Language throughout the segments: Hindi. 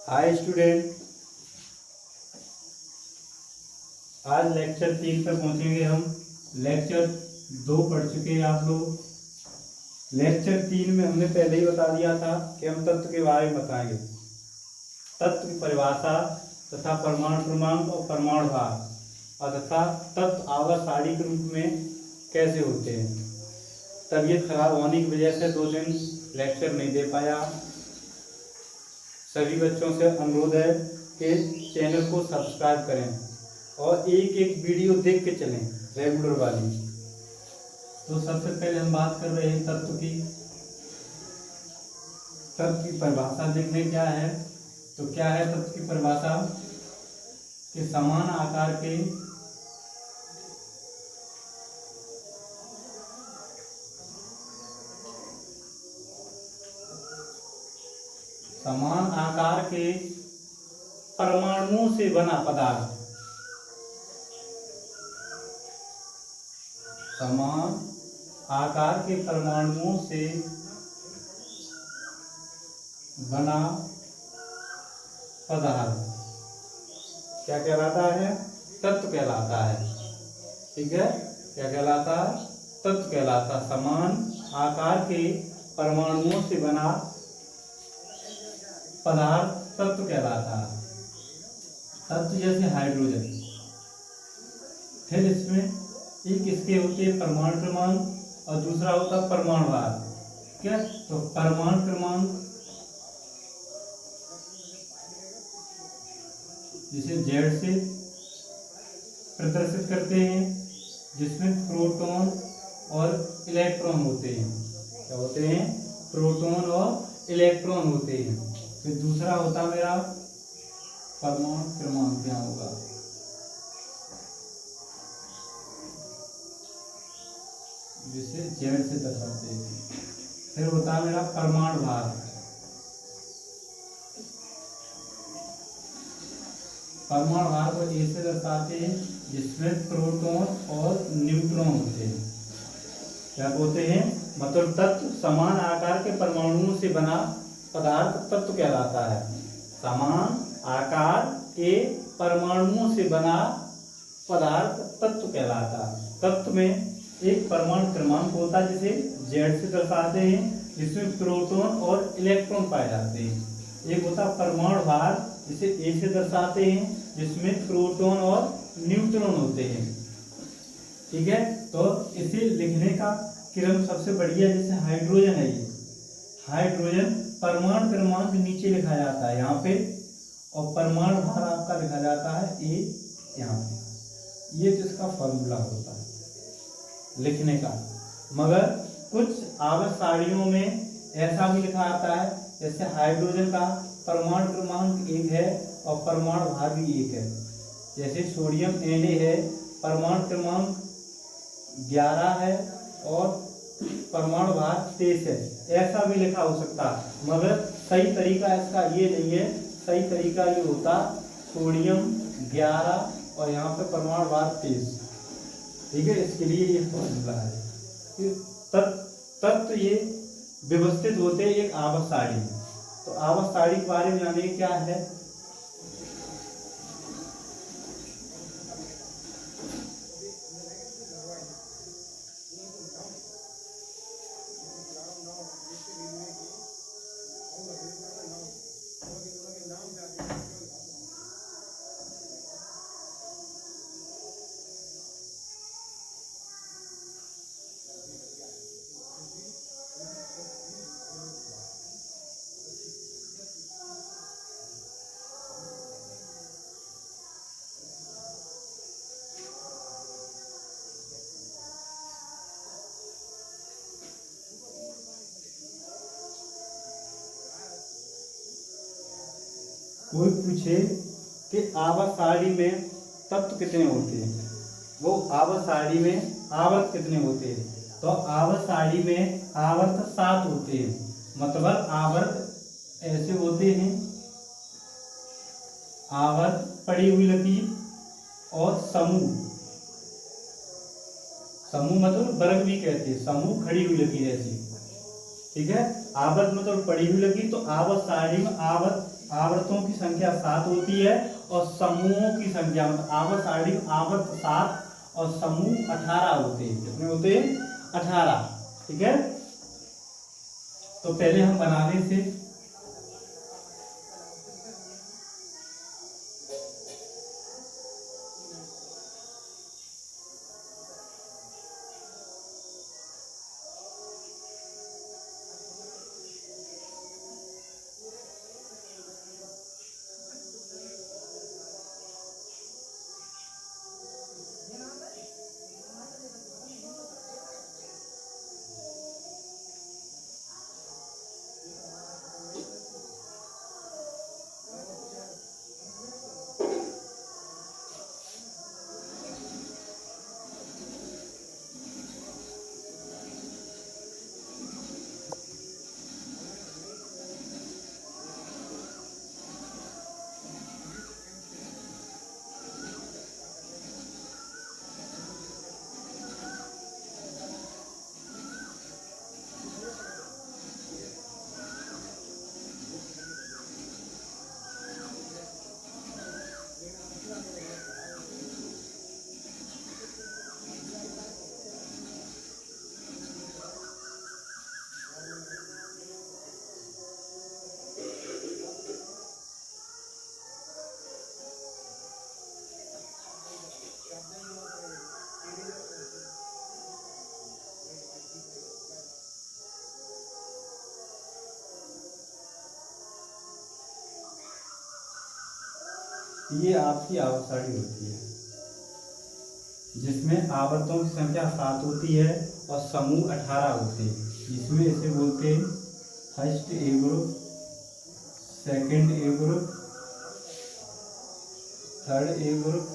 हाय स्टूडेंट, आज लेक्चर 3 पे पहुंचेंगे हम। लेक्चर 2 पढ़ चुके हैं आप लोग। लेक्चर 3 में हमने पहले ही बता दिया था कि हम तत्व के बारे में बताएंगे, तत्व की परिभाषा तथा परमाणु क्रमांक और परमाणु भार और तथा तत्व आवर्त सारणी के रूप में कैसे होते हैं। तबीयत खराब होने की वजह से 2 दिन लेक्चर नहीं दे पाया। सभी बच्चों से अनुरोध है कि चैनल को सब्सक्राइब करें और एक एक वीडियो देख के चलें, रेगुलर वाली। तो सबसे पहले हम बात कर रहे हैं तत्व की। तत्व की परिभाषा देखने क्या है, तो क्या है तत्व की परिभाषा कि समान आकार के परमाणुओं से बना पदार्थ, समान आकार के परमाणुओं से बना पदार्थ क्या कहलाता है? तत्व कहलाता है। ठीक है, क्या कहलाता है? तत्व कहलाता। समान आकार के परमाणुओं से बना पदार्थ तत्व कहलाता है। तत्व जैसे हाइड्रोजन, फिर इसमें एक इसके होते हैं परमाणु क्रमांक और दूसरा होता है परमाणु भार। क्या? तो परमाणु क्रमांक जिसे Z से प्रदर्शित करते हैं, जिसमें प्रोटॉन और इलेक्ट्रॉन होते हैं। क्या होते हैं? प्रोटॉन और इलेक्ट्रॉन होते हैं। फिर दूसरा होता मेरा परमाणु क्रमांक, क्या होगा? जिसे Z से दर्शाते हैं। फिर होता है मेरा परमाणु भार। परमाणु भार को A से दर्शाते हैं, जिसमें प्रोटॉन और न्यूट्रॉन होते हैं। क्या बोलते हैं? मतलब तत्व समान आकार के परमाणुओं से बना पदार्थ तत्व कहलाता है। समान आकार के परमाणुओं से बना पदार्थ तत्व कहलाता है। तत्व में एक परमाणु क्रमांक होता है जिसे Z से दर्शाते हैं, जिसमें प्रोटॉन और इलेक्ट्रॉन पाए जाते हैं। एक होता परमाणु भार, जिसे A से दर्शाते हैं, जिसमें प्रोटॉन और न्यूट्रॉन होते हैं। ठीक है, तो इसे लिखने का क्रम सबसे बढ़िया, जैसे हाइड्रोजन है, ये हाइड्रोजन परमाणु क्रमांक नीचे लिखा जाता है यहाँ पे, और परमाणु भार आपका लिखा जाता है A यहाँ पे। ये तो इसका फॉर्मूला होता है लिखने का। मगर कुछ आवर्त सारणियों में ऐसा भी लिखा आता है, जैसे हाइड्रोजन का परमाणु क्रमांक 1 है और परमाणु भार भी 1 है। जैसे सोडियम Na है, परमाणु क्रमांक 11 है और परमाणु भार 23 है। ऐसा भी लिखा हो सकता है, मगर सही तरीका इसका ये नहीं है। सही तरीका ये होता सोडियम 11 और यहाँ पे परमाणु भार 23। ठीक है, इसके लिए ये फॉर्मूला है। तत्व ये व्यवस्थित होते हैं एक आवर्त सारणी में। तो आवर्त सारणी के बारे में जानिए क्या है। कोई पूछे कि आवर्त सारणी में तत्व कितने होते हैं, वो आवर्त सारणी में आवर्त कितने होते हैं, तो आवर्त सारणी में आवर्त 7 होते हैं। मतलब आवर्त ऐसे होते हैं, आवर्त पड़ी हुई लकीर और समूह। समूह मतलब वर्ग भी कहते हैं, समूह खड़ी हुई लकीर ऐसी। ठीक है, आवर्त मतलब पड़ी हुई लकीर। तो आवर्त सारणी में आवर्त आवर्तों की संख्या 7 होती है और समूहों की संख्या आवर्त 7 और समूह 18 होते हैं। कितने होते हैं? 18। ठीक है, तो पहले हम बनाने से ये आपकी आवर्त सारणी होती है जिसमें आवर्तों की संख्या 7 होती है और समूह 18 होते हैं। इसमें इसे बोलते हैं first A group, second A group, third A group,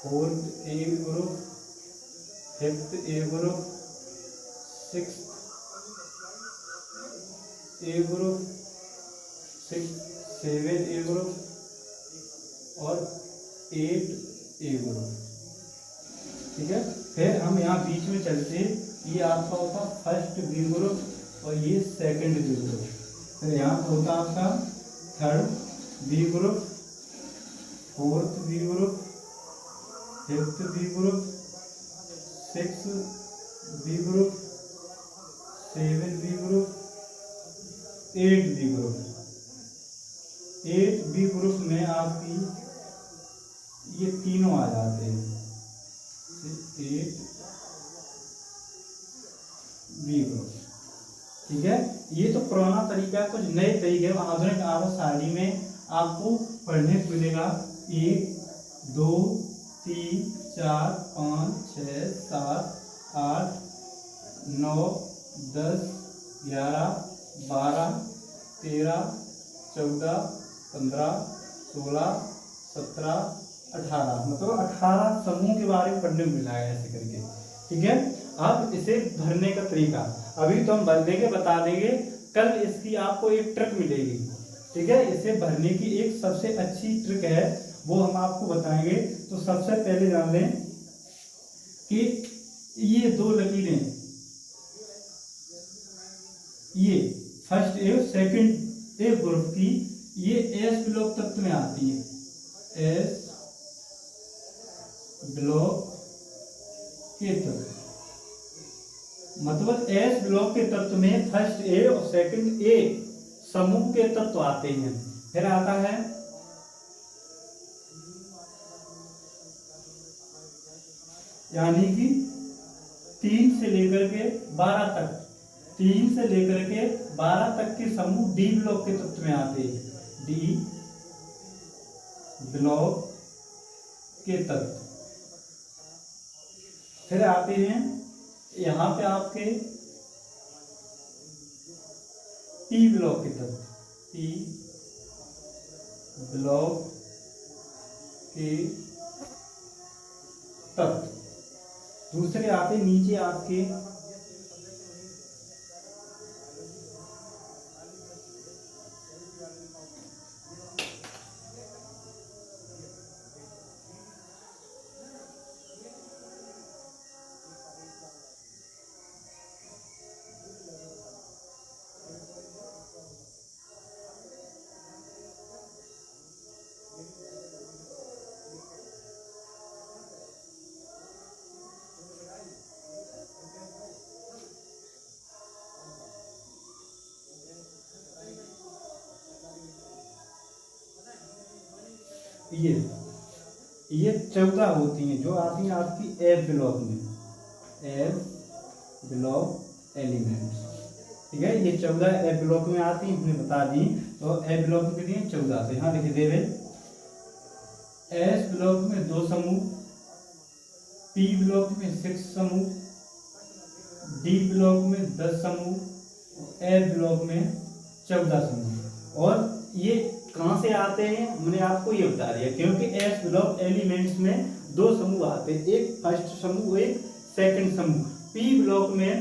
fourth A group, fifth A group, sixth A group, seven A group और 8 ए ग्रुप। ठीक है, फिर हम यहाँ बीच में चलते, ये आपका होता फर्स्ट बी ग्रुप और ये सेकंड बी ग्रुप। फिर यहाँ पर होता आपका third B group, fourth B group, fifth B group, six B group, seven B group, 8 B group. 8 B group में आपकी ये तीनों आ जाते हैं, 8 बी ग्रुप। ठीक है, ये तो पुराना तरीका है। कुछ नए तरीके आधुनिक आवर्त सारणी में आपको पढ़ने को मिलेगा 1 2 3 4 5 6 7 8 9 10 11 12 13 14 15 16 17 18, मतलब 18 समूह के बारे में पढ़ने को मिला है ऐसे करके। ठीक है, अब इसे भरने का तरीका अभी तो हम भर देंगे, बता देंगे। कल इसकी आपको एक ट्रिक मिलेगी। ठीक है, इसे भरने की एक सबसे अच्छी ट्रिक है, वो हम आपको बताएंगे। तो सबसे पहले जान लें कि ये दो लकीरें, ये first A second A group की, ये एस ब्लॉक तत्व में आती है। एस ब्लॉक के तत्व, मतलब एस ब्लॉक के तत्व में फर्स्ट ए और सेकंड ए समूह के तत्व आते हैं। फिर आता है यानी कि 3 से लेकर के 12 तक, 3 से लेकर के 12 तक के समूह डी ब्लॉक के तत्व में आते हैं। डी ब्लॉक के तत्व। फिर आते हैं यहाँ पे आपके पी ब्लॉक के तत्व, पी ब्लॉक के तत्व। दूसरे आते नीचे आपके ये 14 होती हैं जो आती हैं आपकी एफ ब्लॉक में, एफ ब्लॉक एलिमेंट्स। ठीक है, ये 14 एफ ब्लॉक में आती हैं, हमने बता दी। तो एफ ब्लॉक में कितनी है? 14। तो यहाँ लिख दे रहे एस ब्लॉक में 2 समूह, पी ब्लॉक में 6 समूह, डी ब्लॉक में 10 समूह, एफ ब्लॉक में 14 समूह। और ये कहाँ से आते हैं हमने आपको ये बता दिया, क्योंकि एस ब्लॉक एलिमेंट्स में 2 समूह आते हैं, एक फर्स्ट समूह, एक सेकंड समूह। पी ब्लॉक में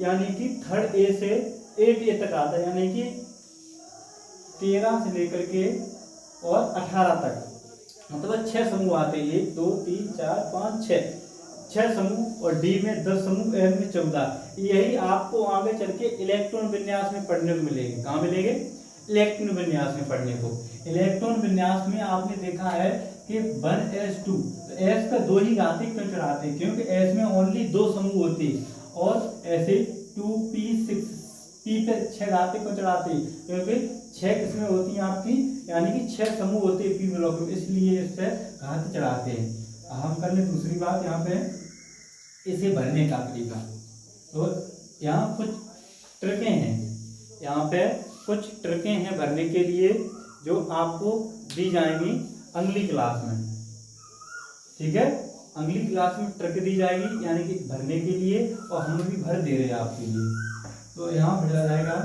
यानी कि थर्ड ए से 8 ए तक आता है, यानी कि 13 से लेकर के और 18 तक, मतलब 6 समूह आते हैं। 1 2 3 4 5 6 समूह। और डी में 10 समूह, एफ में 14। यही आपको आगे चल के इलेक्ट्रॉन विन्यास में पढ़ने को मिलेंगे। कहाँ मिलेंगे? इलेक्ट्रॉन विन्यास में पढ़ने को। इलेक्ट्रॉन विन्यास में आपने देखा है कि 1s2, तो s का 2 ही घातिक क्यों चढ़ाते हैं? क्योंकि s में ओनली 2 समूह होते हैं, और ऐसे 2p6 p पे 6 घातिक क्यों चढ़ाते हैं? क्योंकि 6 किस्में होती हैं आपकी, यानी कि 6 समूह होते हैं p ब्लॉक में, इसलिए इस पे घात चढ़ाते हैं। हम कर ले दूसरी बात यहाँ पे इसे भरने का तरीका। तो यहाँ कुछ ट्रिकें हैं, यहाँ पे कुछ ट्रिकें हैं भरने के लिए जो आपको दी जाएंगी अगली क्लास में। ठीक है, अगली क्लास में ट्रिक दी जाएगी यानी कि भरने के लिए, और हम भी भर दे रहे हैं आपके लिए। तो यहाँ भरा जाएगा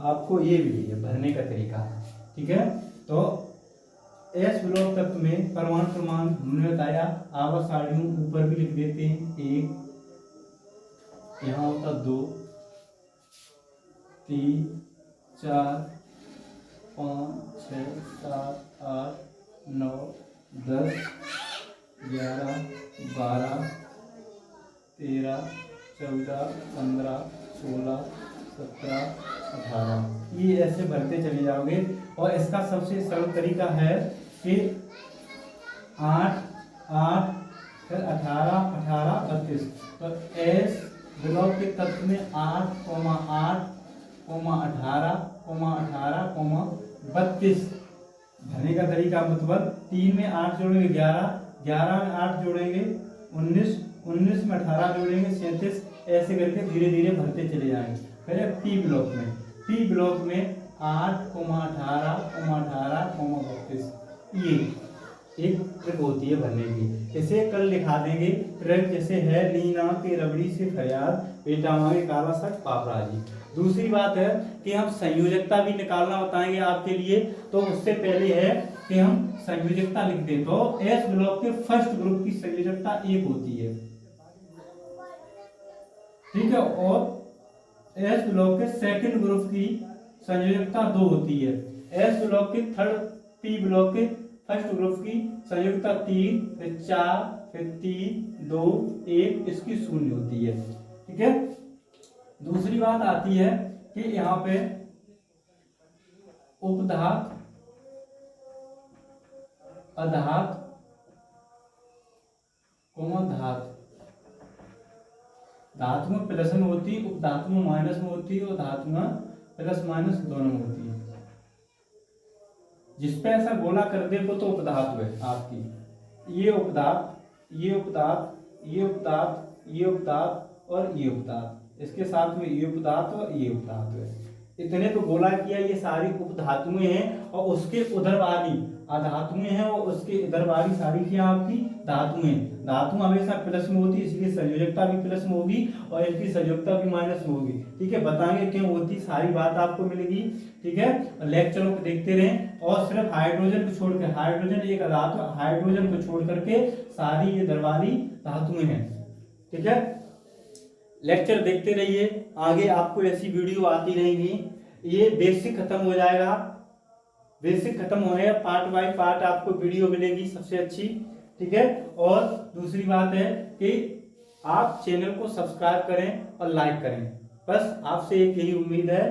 आपको ये भी है भरने का तरीका। ठीक है, तो एस ब्लॉक तत्व में परमाणु क्रमांक हमने बताया, आवर्त सारणियों ऊपर भी लिख देते हैं। 1, यहाँ होता 2, 3, 4, 5, 6, 7, 8, 9, 10, 11, 12, 13, 14, 15, 16, 17, 18। ये ऐसे भरते चले जाओगे। और इसका सबसे सरल तरीका है कि 8, 8, फिर 18, 18, 32। तो एस ब्लॉक के तत्व में 8, 8, 18, 18, 32 भरने का तरीका। मतलब 3 में 8 जोड़ेंगे 11, 11 में 8 जोड़ेंगे 19, 19 में 18 जोड़ेंगे 37, ऐसे करके धीरे धीरे भरते चले जाएंगे। पहले पी ब्लॉक में 8, 18, 18, 32 ये एक ट्रिक होती है भरने की। इसे कल लिखा देंगे। ट्रिक जैसे है लीना के रबड़ी से फरियाद, बेटा मांगे काला साग पापड़ा जी। दूसरी बात है कि हम संयोजकता भी निकालना बताएंगे आपके लिए। तो उससे पहले है कि हम संयोजकता लिख दें। तो एस ब्लॉक के फर्स्ट ग्रुप की संयोजकता 1 होती है, ठीक है, और एस ब्लॉक के सेकंड ग्रुप की संयोजकता 2 होती है। एस ब्लॉक के थर्ड, पी ब्लॉक के फर्स्ट ग्रुप की संयोजकता 3, फिर 4, फिर 3, 2, 1, इसकी 0 होती है, ठीक है। दूसरी बात आती है कि यहाँ पे उपधात, अधात, धात, धातु में प्लस में होती है, उपधातु में माइनस में होती है, और धातु में प्लस माइनस दोनों में होती है। जिसपे ऐसा गोला कर दे वो तो उपधातु है आपकी। ये उपधात, ये उपधात, ये उपधात, ये उपधात और ये उपधात, इसके साथ में ये उपधात और ये उपधातु है। इतने पे गोला किया, ये सारी उपधातुएं हैं और उसके उधर वाली अधातुएं हैं और उसके इधर वाली सारी क्या आपकी धातुएं। धातु हमेशा प्लस में होती है, इसलिए संयोजकता भी प्लस में होगी और इसकी संयोजकता भी माइनस में होगी, ठीक है। बताएंगे क्यों होती, सारी बात आपको मिलेगी, ठीक है। लेक्चरों को देखते रहें और सिर्फ हाइड्रोजन को छोड़ के, हाइड्रोजन एक धातु, हाइड्रोजन को छोड़ करके सारी ये दरबारी धातुएं हैं, ठीक है। लेक्चर देखते रहिए, आगे आपको ऐसी वीडियो आती रहेंगी। ये बेसिक खत्म हो जाएगा, बेसिक खत्म होने पार्ट बाय पार्ट आपको वीडियो मिलेगी सबसे अच्छी, ठीक है। और दूसरी बात है कि आप चैनल को सब्सक्राइब करें और लाइक करें, बस आपसे एक यही उम्मीद है।